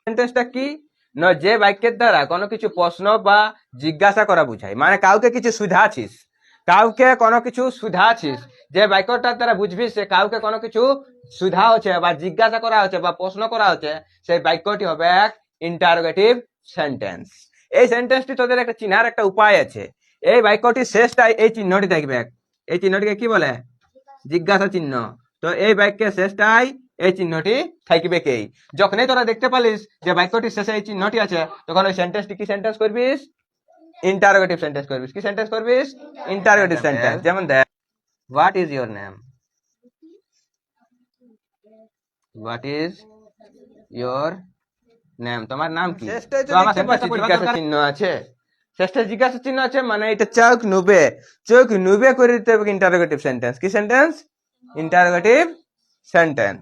সেন্টেন্সটা কি না, যে বাক্যের দ্বারা কোনো কিছু প্রশ্ন বা জিজ্ঞাসা করা বুঝায়, মানে কাউকে কিছু সুধাছিস, কাউকে কোনো কিছু সুধাছিস, যে বাক্যটার দ্বারা বুঝবি সে কাউকে কোনো কিছু সুধা হচ্ছে বা জিজ্ঞাসা করা হচ্ছে বা প্রশ্ন করা হচ্ছে, সেই বাক্যটি হবে এক ইন্টারোগেটিভ সেন্টেন্স। এই সেন্টেন্সটি তোদের একটা চিনার একটা উপায় আছে। এই বাক্যটির শেষটায় এই চিহ্নটি থাকবে, এই চিহ্নটিকে কি বলে? জিজ্ঞাসা চিহ্ন। তো এই বাক্যের শেষটায় এই চিহ্নটি থাকবে কে। যখনই তোরা দেখতে পালিস যে বাক্যটির শেষে এই চিহ্নটি আছে, তখন ওই সেন্টেন্সটি কি সেন্টেন্স করবিস? ইন্টারোগেটিভ সেন্টেন্স করবিস। কি সেন্টেন্স করবিস? Interrogative sentence. যেমন দেখ, what is your name? What is your name? তোমার নাম কি? তো আমার সেন্টেন্সে জিজ্ঞাসা চিহ্ন আছে, শেষটা জিজ্ঞাসা চিহ্ন আছে, মানে এটা চোখ নুবে, চোখ নুবে করে দিতে হবে ইন্টারোগেটিভ সেন্টেন্স। কি সেন্টেন্স? Interrogative sentence.